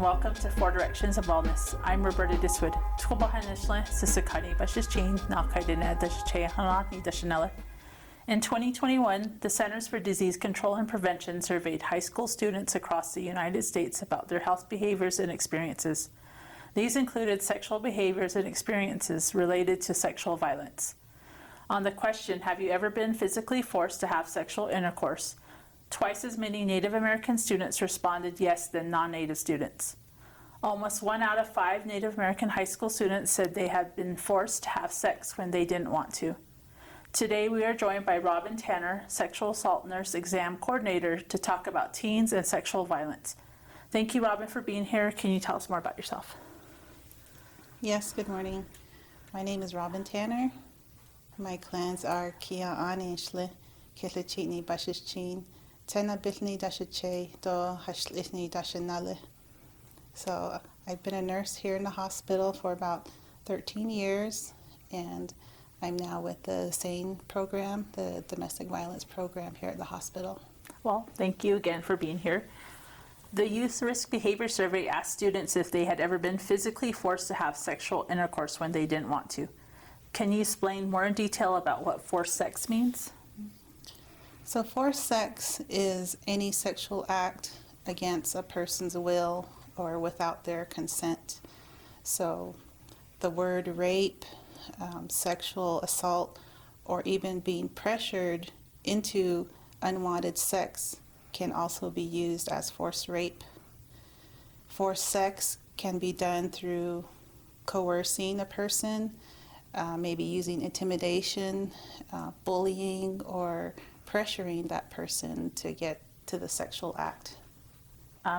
welcome to Four Directions of Wellness. I'm Roberta Diswood. In 2021, the Centers for Disease Control and Prevention surveyed high school students across the United States about their health behaviors and experiences. These included sexual behaviors and experiences related to sexual violence. On the question, have you ever been physically forced to have sexual intercourse? Twice as many Native American students responded yes than non-Native students. Almost 1 out of 5 Native American high school students said they had been forced to have sex when they didn't want to. Today we are joined by Robin Tanner, Sexual Assault Nurse Exam Coordinator, to talk about teens and sexual violence. Thank you, Robin, for being here. Can you tell us more about yourself? Yes, good morning. My name is Robin Tanner. My clans are Kia Anishle, Kitlachini Bashichin, Tena Bitni Dashache, Do Hashlithni Dashanale. So I've been a nurse here in the hospital for about 13 years, and I'm now with the SANE program, the domestic violence program here at the hospital. Well, thank you again for being here. The Youth Risk Behavior Survey asked students if they had ever been physically forced to have sexual intercourse when they didn't want to. Can you explain more in detail about what forced sex means? So forced sex is any sexual act against a person's will or without their consent. So the word rape, sexual assault, or even being pressured into unwanted sex can also be used as forced rape. Forced sex can be done through coercing a person, maybe using intimidation, bullying, or pressuring that person to get to the sexual act.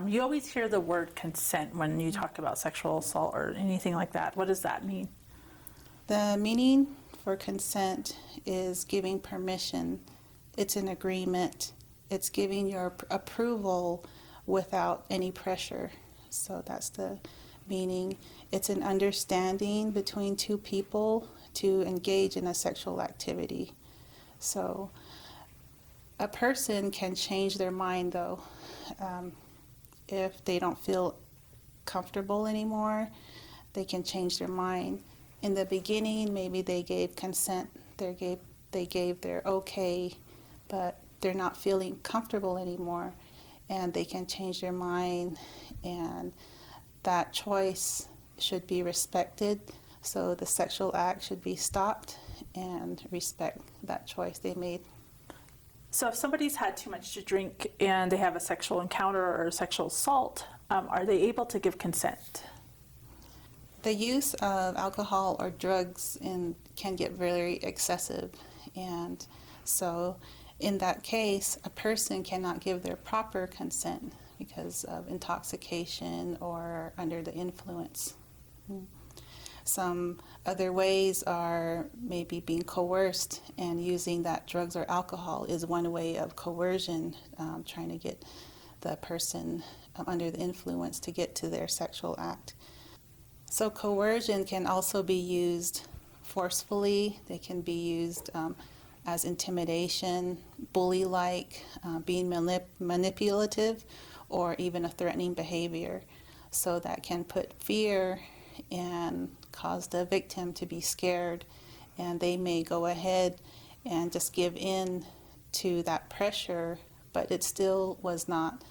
You always hear the word consent when you talk about sexual assault or anything like that. What does that mean? The meaning for consent is giving permission. It's an agreement. It's giving your approval without any pressure. So that's the meaning. It's an understanding between two people to engage in a sexual activity. So a person can change their mind, though, if they don't feel comfortable anymore. They can change their mind. In the beginning, maybe they gave consent, they gave their okay, but they're not feeling comfortable anymore, and they can change their mind, and that choice should be respected. So the sexual act should be stopped and respect that choice they made. So if somebody's had too much to drink and they have a sexual encounter or a sexual assault, are they able to give consent? The use of alcohol or drugs can get very excessive, and so in that case, a person cannot give their proper consent because of intoxication or under the influence. Some other ways are maybe being coerced, and using that drugs or alcohol is one way of coercion, trying to get the person under the influence to get to their sexual act. So coercion can also be used forcefully. They can be used as intimidation, bully-like, being manipulative, or even a threatening behavior. So that can put fear and cause the victim to be scared, and they may go ahead and just give in to that pressure, but it still was not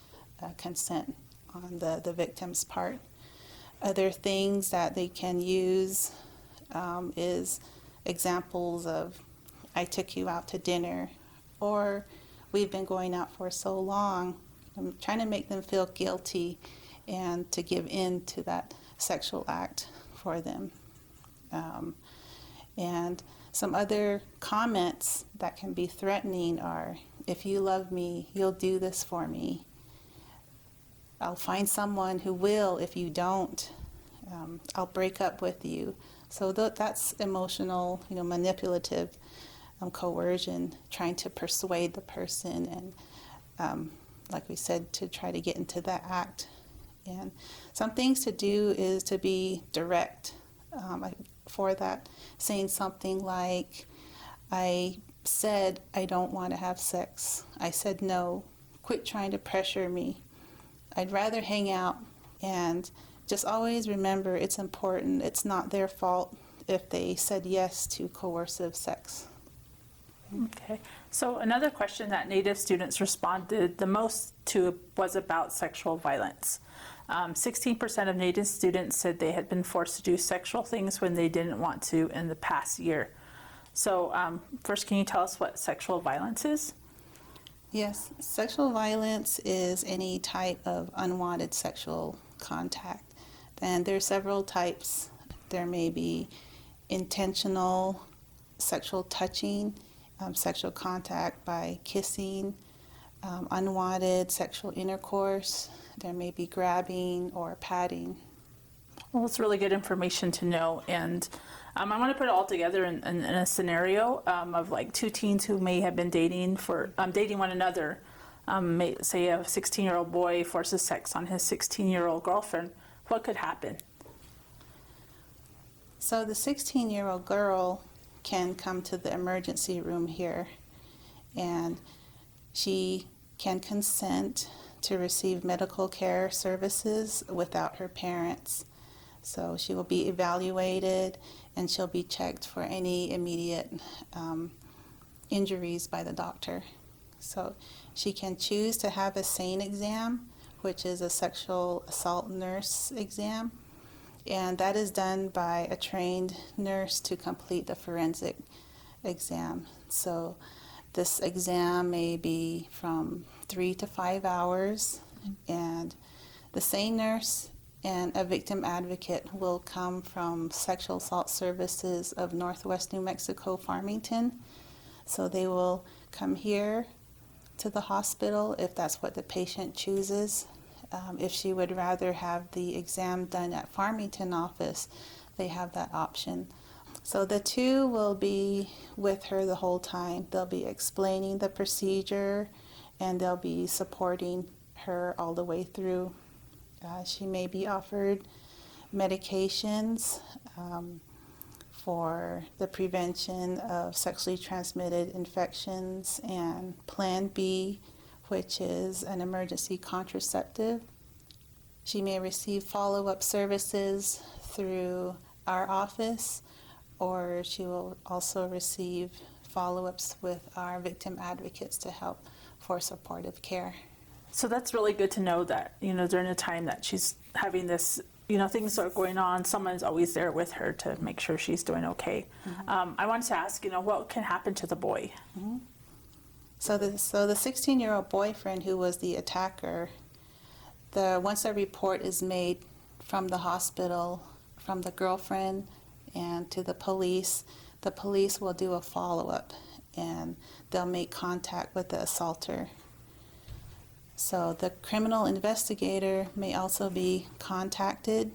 consent on the victim's part. Other things that they can use is examples of, I took you out to dinner, or we've been going out for so long. I'm trying to make them feel guilty and to give in to that sexual act for them. And some other comments that can be threatening are, if you love me, you'll do this for me. I'll find someone who will if you don't. I'll break up with you. So that's emotional, manipulative coercion, trying to persuade the person, and like we said, to try to get into that act. And some things to do is to be direct for that, saying something like, I said I don't want to have sex. I said no. Quit trying to pressure me. I'd rather hang out And just always remember, it's important. It's not their fault if they said yes to coercive sex. Okay. So another question that Native students responded the most to was about sexual violence. 16% of Native students said they had been forced to do sexual things when they didn't want to in the past year. So first, can you tell us what sexual violence is? Yes, sexual violence is any type of unwanted sexual contact. And there are several types. There may be intentional sexual touching, sexual contact by kissing, unwanted sexual intercourse. There may be grabbing or patting. Well, it's really good information to know. And I want to put it all together in a scenario of like two teens who may have been dating one another. Say a 16-year-old boy forces sex on his 16-year-old girlfriend. What could happen? So the 16-year-old girl can come to the emergency room here, and she can consent to receive medical care services without her parents. So she will be evaluated, and she'll be checked for any immediate injuries by the doctor. So she can choose to have a SANE exam, which is a sexual assault nurse exam, and that is done by a trained nurse to complete the forensic exam. So this exam may be from 3 to 5 hours, and the SANE nurse and a victim advocate will come from Sexual Assault Services of Northwest New Mexico, Farmington. So they will come here to the hospital if that's what the patient chooses. If she would rather have the exam done at Farmington office, they have that option. So the two will be with her the whole time. They'll be explaining the procedure, and they'll be supporting her all the way through. She may be offered medications for the prevention of sexually transmitted infections, and Plan B, which is an emergency contraceptive. She may receive follow-up services through our office, or she will also receive follow-ups with our victim advocates to help for supportive care. So that's really good to know that, during the time that she's having this, things are going on, someone's always there with her to make sure she's doing okay. Mm-hmm. I wanted to ask, what can happen to the boy? Mm-hmm. So the 16-year-old boyfriend who was the attacker, once a report is made from the hospital, from the girlfriend, and to the police will do a follow-up, and they'll make contact with the assaulter. So the criminal investigator may also be contacted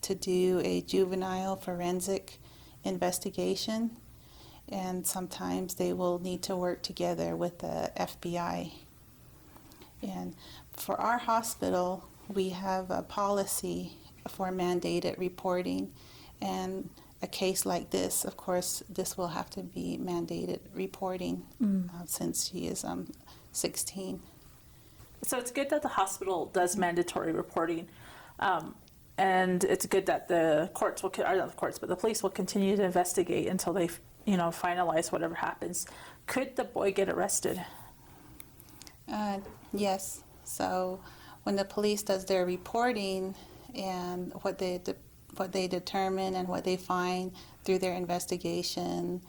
to do a juvenile forensic investigation, and sometimes they will need to work together with the FBI. And for our hospital, we have a policy for mandated reporting, and a case like this, of course, this will have to be mandated reporting since she is 16. So it's good that the hospital does mandatory reporting, and it's good that the courts will, or not the courts, but the police will continue to investigate until they, finalize whatever happens. Could the boy get arrested? Yes. So when the police does their reporting and what they determine and what they find through their investigation,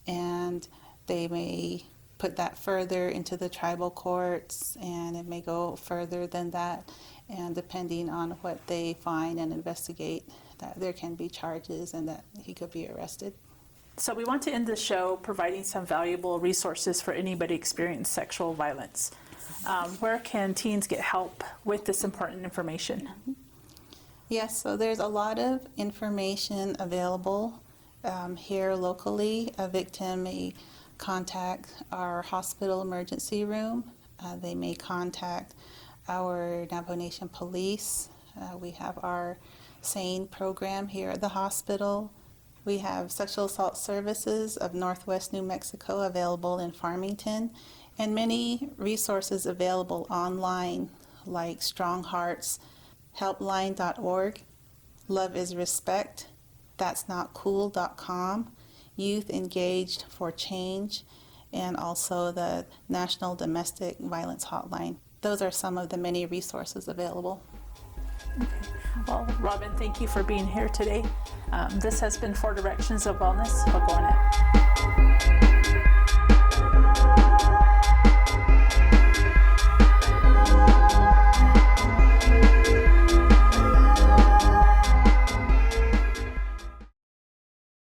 and they may put that further into the tribal courts, and it may go further than that, and depending on what they find and investigate, that there can be charges and that he could be arrested. So we want to end the show providing some valuable resources for anybody experiencing sexual violence. Where can teens get help with this important information? Yes, so there's a lot of information available here locally. A victim may contact our hospital emergency room. They may contact our Navajo Nation Police. We have our SANE program here at the hospital. We have Sexual Assault Services of Northwest New Mexico available in Farmington, and many resources available online like Strong Hearts helpline.org, Love is Respect, that'snotcool.com, Youth Engaged for Change, and also the National Domestic Violence Hotline. Those are some of the many resources available. Well, Robin, thank you for being here today. This has been 4 Directions of Wellness. I'll go on it.